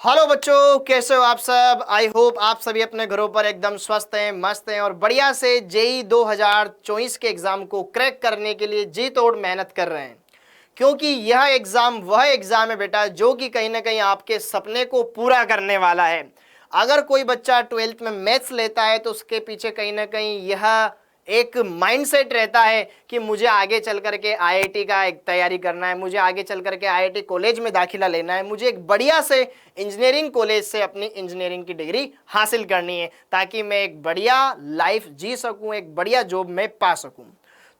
Hello बच्चों, कैसे हो आप सब। आई होप आप सभी अपने घरों पर एकदम स्वस्थ हैं, मस्त हैं और बढ़िया से जेई 2024 के एग्जाम को क्रैक करने के लिए जी तोड़ मेहनत कर रहे हैं। क्योंकि यह एग्जाम वह एग्जाम है बेटा जो कि कहीं ना कहीं आपके सपने को पूरा करने वाला है। अगर कोई बच्चा 12th में मैथ्स लेता है तो उसके पीछे कहीं ना कहीं यह एक माइंडसेट रहता है कि मुझे आगे चल करके आईआईटी का एक तैयारी करना है, मुझे आगे चल करके आईआईटी कॉलेज में दाखिला लेना है, मुझे एक बढ़िया से इंजीनियरिंग कॉलेज से अपनी इंजीनियरिंग की डिग्री हासिल करनी है ताकि मैं एक बढ़िया लाइफ जी सकूं, एक बढ़िया जॉब में पा सकूं।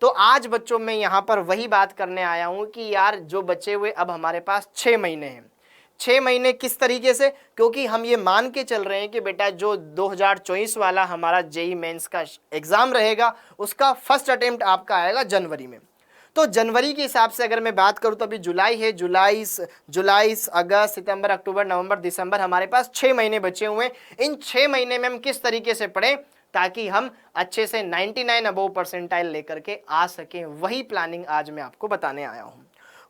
तो आज बच्चों मैं यहाँ पर वही बात करने आया हूँ कि यार जो बचे हुए अब हमारे पास 6 महीने हैं। 6 महीने किस तरीके से, क्योंकि हम ये मान के चल रहे हैं कि बेटा जो 2024 वाला हमारा जेई मेंस का एग्जाम रहेगा उसका फर्स्ट अटेम्प्ट आपका आएगा जनवरी में। तो जनवरी के हिसाब से अगर मैं बात करूं तो अभी जुलाई है, जुलाई अगस्त सितंबर अक्टूबर नवंबर दिसंबर हमारे पास 6 महीने बचे हुए हैं। इन 6 महीने में हम किस तरीके से पढ़ें ताकि हम अच्छे से 99 अबव परसेंटाइल लेकर के आ सकें, वही प्लानिंग आज मैं आपको बताने आया हूं।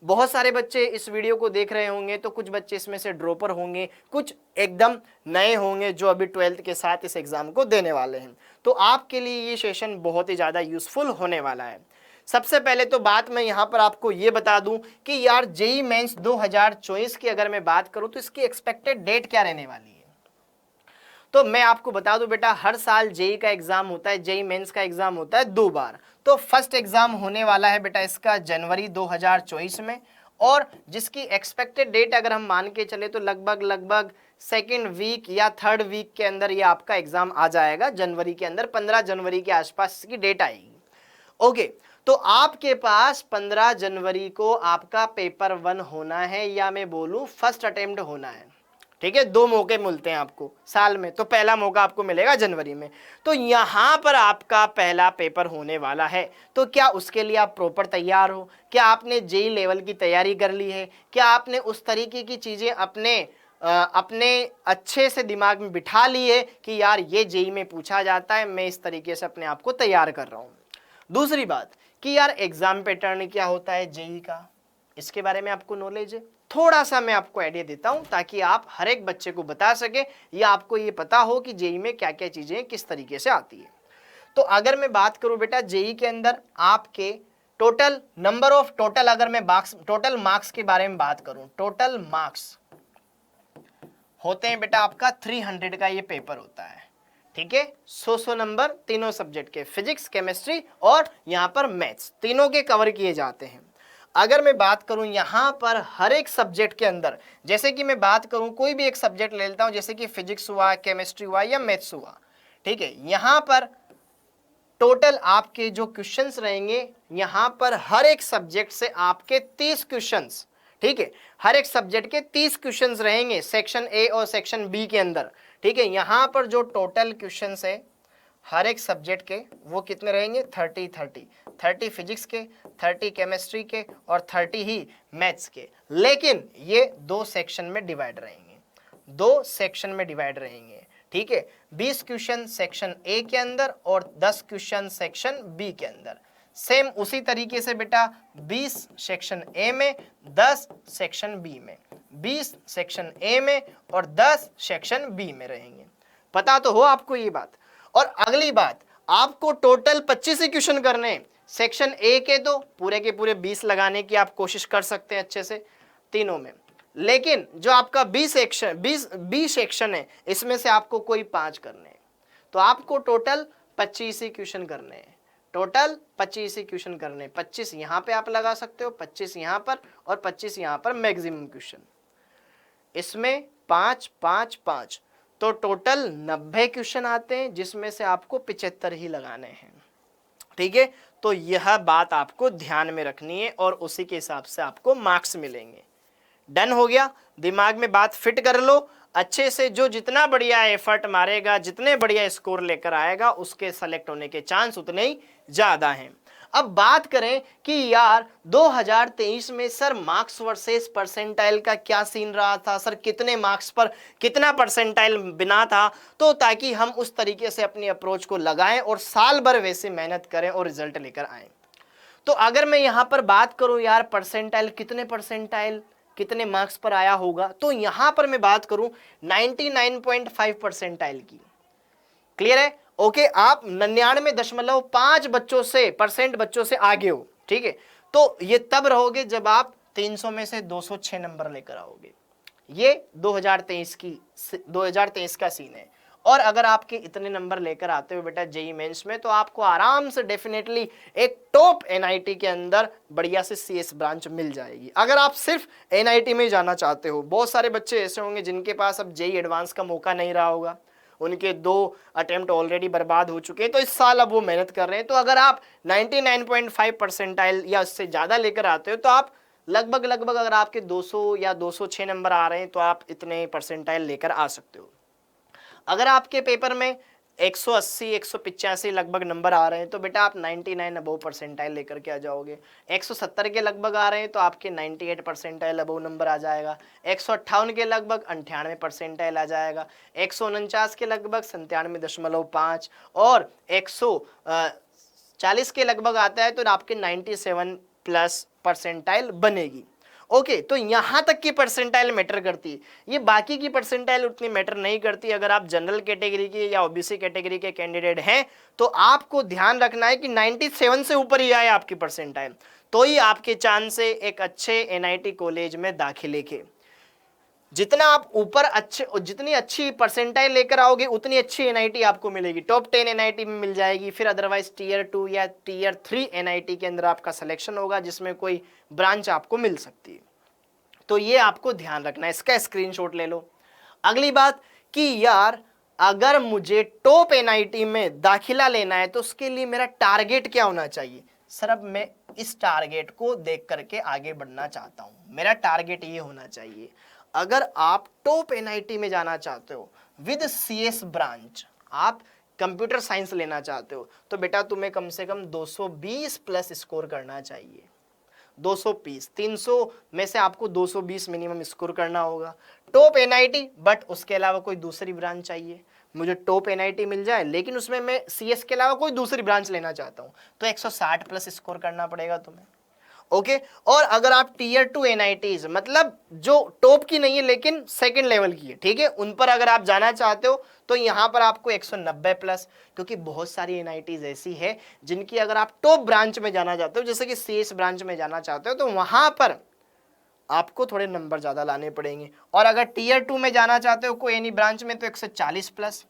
बहुत सारे बच्चे इस वीडियो को देख रहे होंगे तो कुछ बच्चे इसमें से ड्रॉपर होंगे, कुछ एकदम नए होंगे जो अभी 12th के साथ इस एग्जाम को देने वाले हैं। तो आपके लिए ये सेशन बहुत ही ज़्यादा यूजफुल होने वाला है। सबसे पहले तो बात मैं यहाँ पर आपको ये बता दूं कि यार जेई मेंस 2024 की अगर मैं बात करूं तो इसकी एक्सपेक्टेड डेट क्या रहने वाली है। तो मैं आपको बता दूं बेटा, हर साल जेई का एग्जाम होता है, जेई मेंस का एग्जाम होता है 2 बार। तो फर्स्ट एग्जाम होने वाला है बेटा इसका जनवरी 2024 में, और जिसकी एक्सपेक्टेड डेट अगर हम मान के चले तो लगभग सेकेंड वीक या थर्ड वीक के अंदर ये आपका एग्जाम आ जाएगा जनवरी के अंदर। 15 जनवरी के आसपास इसकी डेट आएगी। ओके, तो आपके पास 15 जनवरी को आपका पेपर 1 होना है, या मैं बोलूं फर्स्ट अटेम्प्ट होना है। ठीक है, 2 मौके मिलते हैं आपको साल में, तो पहला मौका आपको मिलेगा जनवरी में। तो यहां पर आपका पहला पेपर होने वाला है। तो क्या उसके लिए आप प्रॉपर तैयार हो? क्या आपने जेई लेवल की तैयारी कर ली है? क्या आपने उस तरीके की चीजें अपने अच्छे से दिमाग में बिठा ली है कि यार ये जेई में पूछा जाता है, मैं इस तरीके से अपने आप को तैयार कर रहा हूं। दूसरी बात कि यार एग्जाम पैटर्न क्या होता है जेई का, इसके बारे में आपको नॉलेज है? थोड़ा सा मैं आपको आइडिया देता हूं ताकि आप हर एक बच्चे को बता सके या आपको ये पता हो कि जेई में क्या क्या चीजें किस तरीके से आती है। तो अगर मैं बात करूं बेटा जेई के अंदर आपके टोटल नंबर ऑफ टोटल, अगर मैं टोटल मार्क्स के बारे में बात करूं, टोटल मार्क्स होते हैं बेटा आपका 300 का ये पेपर होता है। ठीक है, 100 नंबर तीनों सब्जेक्ट के, फिजिक्स केमिस्ट्री और यहां पर मैथ्स, तीनों के कवर किए जाते हैं। अगर मैं बात करूं यहां पर हर एक सब्जेक्ट के अंदर, जैसे कि मैं बात करूं कोई भी एक सब्जेक्ट ले लेता हूं, जैसे कि फिजिक्स हुआ, केमिस्ट्री हुआ या मैथ्स हुआ। ठीक है, यहां पर टोटल आपके जो क्वेश्चंस रहेंगे, यहां पर हर एक सब्जेक्ट से आपके 30 क्वेश्चंस, ठीक है, हर एक सब्जेक्ट के 30 क्वेश्चंस रहेंगे सेक्शन ए और सेक्शन बी के अंदर। ठीक है, यहां पर जो टोटल क्वेश्चंस है हर एक सब्जेक्ट के वो कितने रहेंगे, 30 फिजिक्स के, 30 केमिस्ट्री के और 30 ही मैथ्स के। लेकिन ये 2 सेक्शन में डिवाइड रहेंगे, 2 सेक्शन में डिवाइड रहेंगे। ठीक है, 20 क्वेश्चन सेक्शन ए के अंदर और 10 क्वेश्चन सेक्शन बी के अंदर। सेम उसी तरीके से बेटा 20 सेक्शन ए में, 10 सेक्शन बी में, 20 सेक्शन ए में और 10 सेक्शन बी में रहेंगे। पता तो हो आपको ये बात। और अगली बात, आपको टोटल 25 ही क्वेश्चन करने हैं। सेक्शन ए के तो पूरे के पूरे 20 लगाने की आप कोशिश कर सकते हैं अच्छे से तीनों में, लेकिन जो आपका बी सेक्शन है इसमें से आपको कोई 5 करने हैं। तो आपको टोटल 25 ही क्वेश्चन करने हैं, टोटल 25 ही क्वेश्चन करने हैं। 25 यहां पे आप लगा सकते हो, 25 यहां पर और 25 यहां पर मैक्सिमम क्वेश्चन, इसमें 5 5 5, तो टोटल 90 क्वेश्चन आते हैं जिसमें से आपको 75 ही लगाने हैं। ठीक है, तो यह बात आपको ध्यान में रखनी है और उसी के हिसाब से आपको मार्क्स मिलेंगे। डन हो गया, दिमाग में बात फिट कर लो अच्छे से। जो जितना बढ़िया एफर्ट मारेगा, जितने बढ़िया स्कोर लेकर आएगा, उसके सेलेक्ट होने के चांस उतने ही ज्यादा हैं। अब बात करें कि यार 2023 में सर मार्क्स वर्सेस परसेंटाइल का क्या सीन रहा था, सर कितने मार्क्स पर कितना परसेंटाइल बिना था, तो ताकि हम उस तरीके से अपनी अप्रोच को लगाएं और साल भर वैसे मेहनत करें और रिजल्ट लेकर आएं। तो अगर मैं यहां पर बात करूं यार परसेंटाइल, कितने परसेंटाइल कितने मार्क्स पर आया होगा। तो यहां पर मैं बात करूं 99.5 परसेंटाइल की। क्लियर है? ओके, आप 99.5 बच्चों से आगे हो, ठीक है। तो ये तब रहोगे जब आप 300 में से 206 नंबर लेकर आओगे। ये 2023 का सीन है। और अगर आपके इतने नंबर लेकर आते हो बेटा जेई मेंस में, तो आपको आराम से डेफिनेटली एक टॉप एनआईटी के अंदर बढ़िया से सीएस ब्रांच मिल जाएगी। अगर आप सिर्फ एनआईटी में जाना चाहते हो, बहुत सारे बच्चे ऐसे होंगे जिनके पास अब जेई एडवांस का मौका नहीं रहा होगा, उनके 2 अटेम्प्ट ऑलरेडी बर्बाद हो चुके हैं, तो इस साल अब वो मेहनत कर रहे हैं। तो अगर आप 99.5 परसेंटाइल या उससे ज़्यादा लेकर आते हो, तो आप लगभग अगर आपके 200 या 206 नंबर आ रहे हैं, तो आप इतने परसेंटाइल लेकर आ सकते हो। अगर आपके पेपर में 180 185 लगभग नंबर आ रहे हैं, तो बेटा आप 99 अबव परसेंटाइल लेकर के आ जाओगे। 170 के लगभग आ रहे हैं, तो आपके 98 परसेंटाइल अबव नंबर आ जाएगा। 158 के लगभग 98 परसेंटाइल आ जाएगा। 149 के लगभग 97.5 और 140 के लगभग आता है, तो आपके 97 प्लस परसेंटाइल बनेगी। ओके, तो यहां तक की परसेंटाइल मैटर करती है, ये बाकी की परसेंटाइल उतनी मैटर नहीं करती। अगर आप जनरल कैटेगरी के या ओबीसी कैटेगरी के कैंडिडेट हैं, तो आपको ध्यान रखना है कि 97 से ऊपर ही आए आपकी परसेंटाइल, तो ही आपके चांस है एक अच्छे एनआईटी कॉलेज में दाखिले के। जितना आप ऊपर जितनी अच्छी परसेंटाइल लेकर आओगे, उतनी अच्छी एनआईटी आपको मिलेगी। टॉप 10 एनआईटी में मिल जाएगी। फिर अदरवाइज टियर 2 या टियर 3 एनआईटी के अंदर आपका सिलेक्शन होगा, जिसमें कोई ब्रांच आपको मिल सकती है। तो ये आपको ध्यान रखना है, इसका स्क्रीनशॉट ले लो। अगली बात कि यार अगर मुझे टॉप एनआईटी में दाखिला लेना है, तो उसके लिए मेरा टारगेट क्या होना चाहिए? सर अब मैं इस टारगेट को देख करके आगे बढ़ना चाहता हूं। मेरा टारगेट ये होना चाहिए, अगर आप टॉप एनआईटी में जाना चाहते हो विद सीएस ब्रांच, आप कंप्यूटर साइंस लेना चाहते हो, तो बेटा तुम्हें कम से कम 220 प्लस स्कोर करना चाहिए। 220, 300 में से आपको 220 मिनिमम स्कोर करना होगा। टॉप एनआईटी, बट उसके अलावा कोई दूसरी ब्रांच चाहिए। मुझे टॉप एनआईटी मिल जाए, लेकिन उसमें मैं सीएस के अलावा कोई दूसरी ब्रांच लेना चाहता हूं, तो 160 प्लस स्कोर करना पड़ेगा तुम्हें। ओके, और अगर आप टीयर 2 एनआईटीज, मतलब जो टॉप की नहीं है लेकिन सेकंड लेवल की है, ठीक है, उन पर अगर आप जाना चाहते हो, तो यहां पर आपको 190 प्लस, क्योंकि बहुत सारी एनआईटीज ऐसी है जिनकी अगर आप टॉप ब्रांच में जाना चाहते हो, जैसे कि सीएस ब्रांच में जाना चाहते हो, तो वहां पर आपको थोड़े नंबर ज्यादा लाने पड़ेंगे। और अगर टीयर 2 में जाना चाहते हो कोई एनी ब्रांच में, तो 140 प्लस।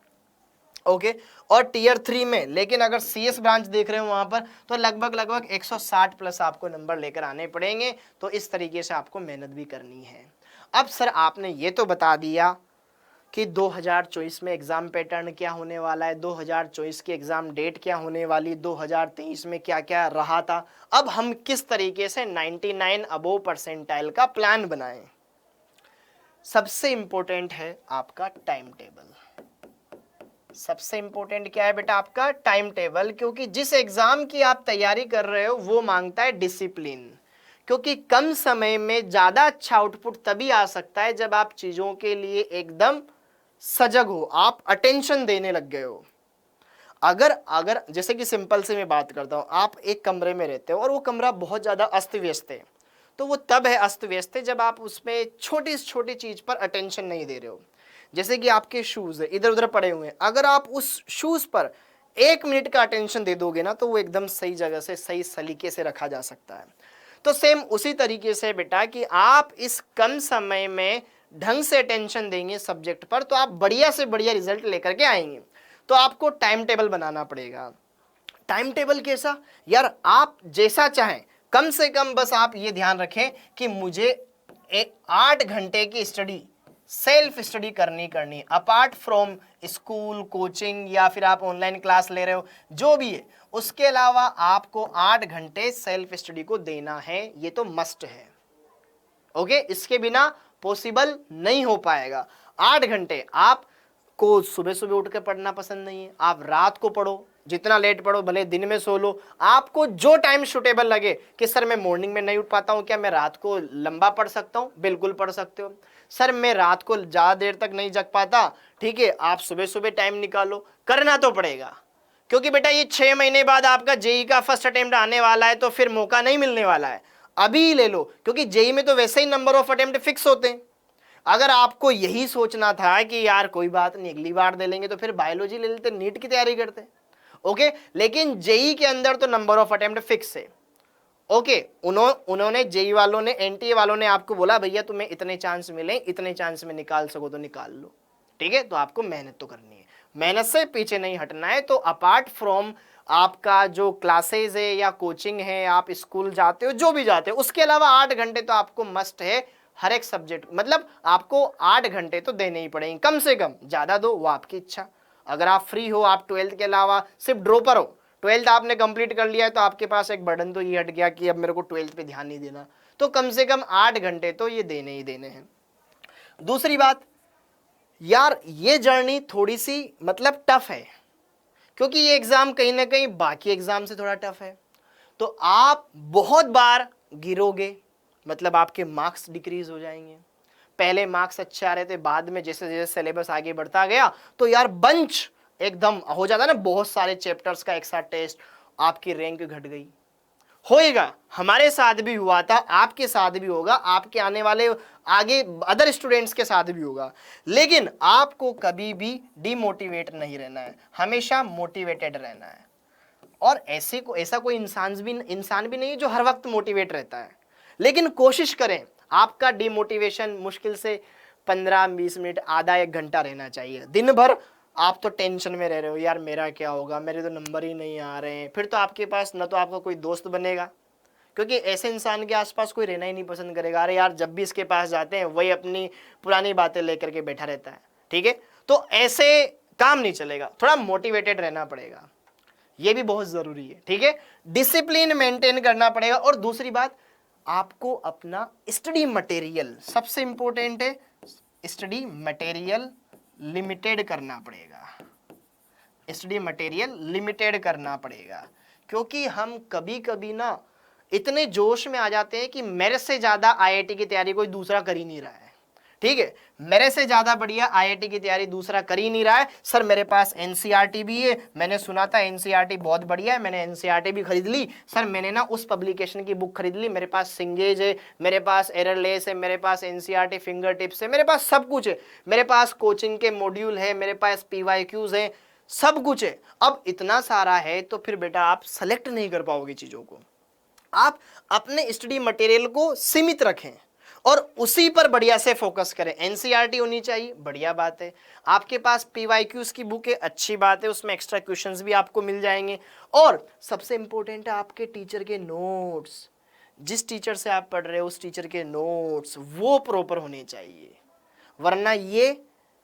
ओके, और टियर 3 में, लेकिन अगर सीएस ब्रांच देख रहे हो वहां पर, तो लगभग 160 प्लस आपको नंबर लेकर आने पड़ेंगे। तो इस तरीके से आपको मेहनत भी करनी है। अब सर आपने ये तो बता दिया कि 2024 में एग्जाम पैटर्न क्या होने वाला है, 2024 की एग्जाम डेट क्या होने वाली, 2023 में क्या क्या रहा था। अब हम किस तरीके से 99 अबोव परसेंटाइल का प्लान बनाएं। सबसे इंपॉर्टेंट है आपका टाइम टेबल। सबसे इंपॉर्टेंट क्या है बेटा? आपका टाइम टेबल, क्योंकि जिस एग्जाम की आप तैयारी कर रहे हो वो मांगता है डिसिप्लिन। क्योंकि कम समय में ज्यादा अच्छा आउटपुट तभी आ सकता है जब आप चीजों के लिए एकदम सजग हो, आप अटेंशन देने लग गए हो। अगर जैसे कि सिंपल से मैं बात करता हूं, आप एक कमरे में रहते हो और वो कमरा बहुत ज्यादा अस्त व्यस्त है, तो वो तब है अस्त व्यस्त है जब आप उसमें छोटी से छोटी चीज पर अटेंशन नहीं दे रहे हो। जैसे कि आपके शूज है इधर उधर पड़े हुए हैं, अगर आप उस शूज पर 1 मिनट का अटेंशन दे दोगे ना, तो वो एकदम सही जगह से सही सलीके से रखा जा सकता है। तो सेम उसी तरीके से बेटा कि आप इस कम समय में ढंग से अटेंशन देंगे सब्जेक्ट पर, तो आप बढ़िया से बढ़िया रिजल्ट लेकर के आएंगे। तो आपको टाइम टेबल बनाना पड़ेगा। टाइम टेबल कैसा? यार आप जैसा चाहें, कम से कम बस आप ये ध्यान रखें कि मुझे 8 घंटे की स्टडी, सेल्फ स्टडी करनी अपार्ट फ्रॉम स्कूल, कोचिंग या फिर आप ऑनलाइन क्लास ले रहे हो, जो भी है, उसके अलावा आपको 8 घंटे सेल्फ स्टडी को देना है। ये तो मस्ट है। ओके, इसके बिना पॉसिबल नहीं हो पाएगा। 8 घंटे आपको सुबह सुबह उठ के पढ़ना पसंद नहीं है, आप रात को पढ़ो, जितना लेट पढ़ो, भले दिन में सो लो, आपको जो टाइम सुटेबल लगे कि सर मैं मॉर्निंग में नहीं उठ पाता हूं, क्या मैं रात को लंबा पढ़ सकता हूं? बिल्कुल पढ़ सकते हो। सर मैं रात को ज्यादा देर तक नहीं जग पाता, ठीक है, आप सुबह सुबह टाइम निकालो, करना तो पड़ेगा। क्योंकि बेटा ये 6 महीने बाद आपका जेई का फर्स्ट अटेम्प्ट आने वाला है, तो फिर मौका नहीं मिलने वाला है। अभी ले लो, क्योंकि जेई में तो वैसे ही नंबर ऑफ अटेम्प्ट फिक्स होते हैं। अगर आपको यही सोचना था कि यार कोई बात नहीं अगली बार दे लेंगे, तो फिर बायोलॉजी ले लेते, नीट की तैयारी करते। ओके, लेकिन जेई के अंदर तो नंबर ऑफ अटेम्प्ट फिक्स है। ओके, उन्होंने जेई वालों ने, एनटीए वालों ने आपको बोला भैया तुम्हें इतने चांस मिले, इतने चांस में निकाल सको तो निकाल लो। ठीक है, तो आपको मेहनत तो करनी है, मेहनत से पीछे नहीं हटना है। तो अपार्ट फ्रॉम आपका जो क्लासेज है या कोचिंग है, आप स्कूल जाते हो, जो भी जाते हो, उसके अलावा 8 घंटे तो आपको मस्ट है हर एक सब्जेक्ट, मतलब आपको 8 घंटे तो देने ही पड़ेंगे, कम से कम, ज्यादा दो वो आपकी इच्छा। अगर आप फ्री हो, आप 12th के अलावा सिर्फ ड्रॉपर हो, 12th आपने कंप्लीट कर लिया है, तो आपके पास एक बर्डन तो ये हट गया कि अब मेरे को 12th पे ध्यान नहीं देना, तो कम से कम 8 घंटे तो ये देने ही देने हैं। दूसरी बात यार, ये जर्नी थोड़ी सी मतलब टफ है, क्योंकि ये एग्जाम कहीं ना कहीं बाकी एग्जाम से थोड़ा टफ है। तो आप बहुत बार गिरोगे, मतलब आपके मार्क्स डिक्रीज हो जाएंगे। पहले मार्क्स अच्छे आ रहे थे, बाद में जैसे जैसे सिलेबस आगे बढ़ता गया तो यार बंच एकदम हो जाता ना, बहुत सारे चैप्टर्स का एक साथ टेस्ट, आपकी रैंक घट गई। होएगा, हमारे साथ भी हुआ था, आपके साथ भी होगा, आपके आने वाले आगे अदर स्टूडेंट्स के साथ भी होगा। लेकिन आपको कभी भी डिमोटिवेट नहीं रहना है, हमेशा मोटिवेटेड रहना है। और ऐसा कोई इंसान भी नहीं है जो हर वक्त मोटिवेट रहता है, लेकिन कोशिश करें आपका डिमोटिवेशन मुश्किल से 15-20 मिनट, आधा 1 घंटा रहना चाहिए। दिन भर आप तो टेंशन में रह रहे हो, यार मेरा क्या होगा, मेरे तो नंबर ही नहीं आ रहे हैं, फिर तो आपके पास न तो आपका कोई दोस्त बनेगा, क्योंकि ऐसे इंसान के आसपास कोई रहना ही नहीं पसंद करेगा। अरे यार जब भी इसके पास जाते हैं वही अपनी पुरानी बातें लेकर के बैठा रहता है। ठीक है, तो ऐसे काम नहीं चलेगा, थोड़ा मोटिवेटेड रहना पड़ेगा, ये भी बहुत जरूरी है। ठीक है, डिसिप्लिन मेंटेन करना पड़ेगा। और दूसरी बात, आपको अपना स्टडी मटेरियल, सबसे इंपॉर्टेंट है, स्टडी मटेरियल लिमिटेड करना पड़ेगा, स्टडी मटेरियल लिमिटेड करना पड़ेगा। क्योंकि हम कभी कभी ना इतने जोश में आ जाते हैं कि मेरे से ज्यादा आईआईटी की तैयारी कोई दूसरा कर ही नहीं रहा है। ठीक है, मेरे से ज्यादा बढ़िया आईआईटी की तैयारी दूसरा कर ही नहीं रहा है। सर मेरे पास एनसीईआरटी भी है, मैंने सुना था एनसीईआरटी बहुत बढ़िया है, मैंने एनसीईआरटी भी खरीद ली। सर मैंने ना उस पब्लिकेशन की बुक खरीद ली, मेरे पास सिंगेज है, मेरे पास एररलेस है, मेरे पास एनसीईआरटी फिंगर टिप्स है, मेरे पास सब कुछ है, मेरे पास कोचिंग के मॉड्यूल है, मेरे पास पीवाईक्यूज है, सब कुछ है। अब इतना सारा है तो फिर बेटा आप सेलेक्ट नहीं कर पाओगे चीजों को। आप अपने स्टडी मटेरियल को सीमित रखें और उसी पर बढ़िया से फोकस करें। एनसीईआरटी होनी चाहिए, बढ़िया बात है, आपके पास पीवाईक्यूज की बुक है, अच्छी बात है, उसमें एक्स्ट्रा क्वेश्चंस भी आपको मिल जाएंगे। और सबसे इंपॉर्टेंट है आपके टीचर के नोट्स, जिस टीचर से आप पढ़ रहे हो उस टीचर के नोट्स वो प्रॉपर होने चाहिए, वरना ये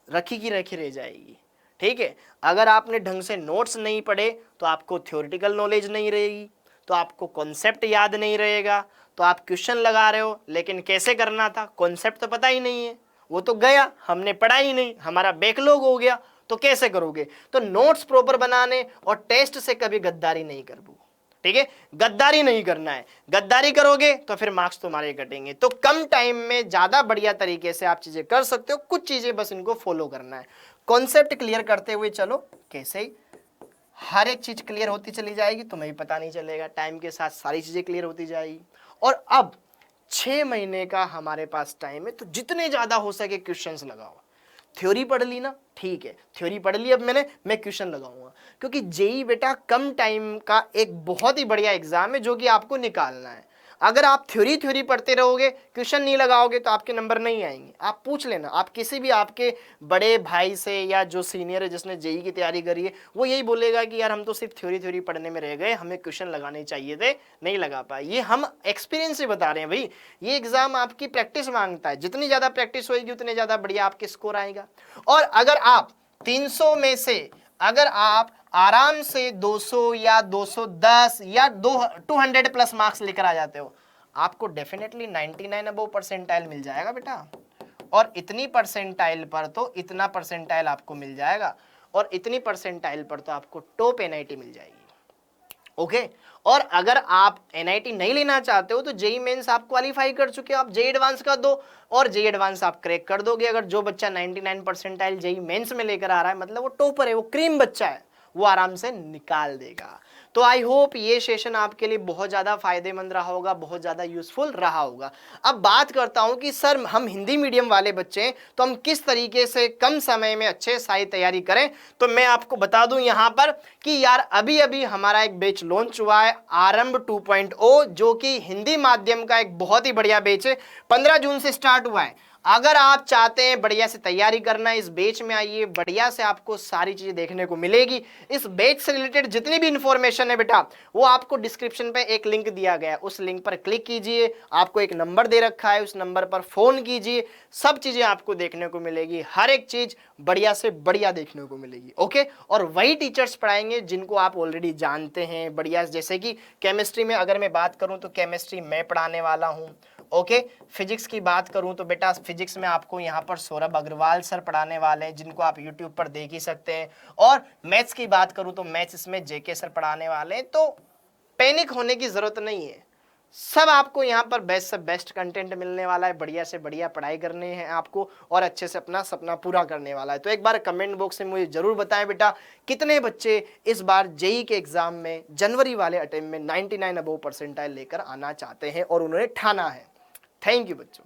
रखी की रखी रह जाएगी। ठीक है, अगर आपने ढंग से नोट्स नहीं पढ़े तो आपको थ्योरेटिकल नॉलेज नहीं रहेगी, तो आपको कॉन्सेप्ट याद नहीं रहेगा, तो आप क्वेश्चन लगा रहे हो लेकिन कैसे करना था, कॉन्सेप्ट तो पता ही नहीं है, वो तो गया, हमने पढ़ा ही नहीं, हमारा बैकलॉग हो गया, तो कैसे करोगे। तो नोट्स प्रॉपर बनाने और टेस्ट से कभी गद्दारी नहीं करबो। ठीक है, गद्दारी नहीं करना है, गद्दारी करोगे तो फिर मार्क्स तुम्हारे कटेंगे। तो कम टाइम में ज्यादा बढ़िया तरीके से आप चीजें कर सकते हो, कुछ चीजें बस इनको फॉलो करना है। कॉन्सेप्ट क्लियर करते हुए चलो, कैसे ही हर एक चीज क्लियर होती चली जाएगी, तुम्हें भी पता नहीं चलेगा, टाइम के साथ सारी चीजें क्लियर होती जाएगी। और अब 6 महीने का हमारे पास टाइम है, तो जितने ज्यादा हो सके क्वेश्चंस लगाओ। थ्योरी पढ़ ली ना, ठीक है, थ्योरी पढ़ ली, अब मैं क्वेश्चन लगाऊंगा, क्योंकि जेई बेटा कम टाइम का एक बहुत ही बढ़िया एग्जाम है जो कि आपको निकालना है। अगर आप थ्योरी पढ़ते रहोगे, क्वेश्चन नहीं लगाओगे तो आपके नंबर नहीं आएंगे। आप पूछ लेना, आप किसी भी आपके बड़े भाई से या जो सीनियर है जिसने जेई की तैयारी करी है, वो यही बोलेगा कि यार हम तो सिर्फ थ्योरी पढ़ने में रह गए, हमें क्वेश्चन लगाने चाहिए थे, नहीं लगा पाए। ये हम एक्सपीरियंस से बता रहे हैं भाई, ये एग्जाम आपकी प्रैक्टिस मांगता है, जितनी ज्यादा प्रैक्टिस होगी उतने ज्यादा बढ़िया आपके स्कोर आएगा। और अगर आप 300 में से अगर आप आराम से 200 या 210 या 200 प्लस मार्क्स लेकर आ जाते हो, आपको डेफिनेटली 99 अबव परसेंटाइल मिल जाएगा बेटा। और इतनी परसेंटाइल पर तो इतना परसेंटाइल आपको मिल जाएगा, और इतनी परसेंटाइल पर तो आपको टॉप एनआईटी मिल जाएगी। ओके, और अगर आप एनआईटी नहीं लेना चाहते हो तो जेई मेंस आप क्वालिफाई कर चुके हो, आप जेई एडवांस का दो और जेई एडवांस आप क्रैक कर दोगे। अगर जो बच्चा 99 परसेंटाइल जेई मेंस में लेकर आ रहा है, मतलब वो टॉपर है, वो क्रीम बच्चा है, वो आराम से निकाल देगा। तो आई होप ये सेशन आपके लिए बहुत ज़्यादा फायदेमंद रहा होगा, बहुत ज़्यादा यूजफुल रहा होगा। अब बात करता हूँ कि सर हम हिंदी मीडियम वाले बच्चे हैं तो हम किस तरीके से कम समय में अच्छे साहित्य तैयारी करें। तो मैं आपको बता दूं यहाँ पर कि यार अभी अभी हमारा एक बैच लॉन्च हुआ है आरंभ 2.0, जो कि हिंदी माध्यम का एक बहुत ही बढ़िया बैच है, 15 जून से स्टार्ट हुआ है। अगर आप चाहते हैं बढ़िया से तैयारी करना, इस बैच में आइए, बढ़िया से आपको सारी चीजें देखने को मिलेगी। इस बैच से रिलेटेड जितनी भी इंफॉर्मेशन है बेटा वो आपको डिस्क्रिप्शन पे एक लिंक दिया गया है, उस लिंक पर क्लिक कीजिए, आपको एक नंबर दे रखा है, उस नंबर पर फोन कीजिए, सब चीजें आपको देखने को मिलेगी, हर एक चीज बढ़िया से बढ़िया देखने को मिलेगी। ओके, और वही टीचर्स पढ़ाएंगे जिनको आप ऑलरेडी जानते हैं बढ़िया। जैसे कि केमिस्ट्री में अगर मैं बात करूं तो केमिस्ट्री मैं पढ़ाने वाला हूं। ओके, फिजिक्स की बात करूं तो बेटा फिजिक्स में आपको यहाँ पर सौरभ अग्रवाल सर पढ़ाने वाले हैं, जिनको आप यूट्यूब पर देख ही सकते हैं। और मैथ्स की बात करूं तो मैथ्स इसमें जेके सर पढ़ाने वाले हैं। तो पैनिक होने की जरूरत नहीं है, सब आपको यहाँ पर बेस्ट से बेस्ट कंटेंट मिलने वाला है, बढ़िया से बढ़िया पढ़ाई करने हैं आपको और अच्छे से अपना सपना पूरा करने वाला है। तो एक बार कमेंट बॉक्स में मुझे जरूर बताएं बेटा कितने बच्चे इस बार जेई के एग्जाम में जनवरी वाले अटेम्प्ट में 99 अबव परसेंटाइल लेकर आना चाहते हैं और उन्होंने ठाना है। थैंक यू बच्चों।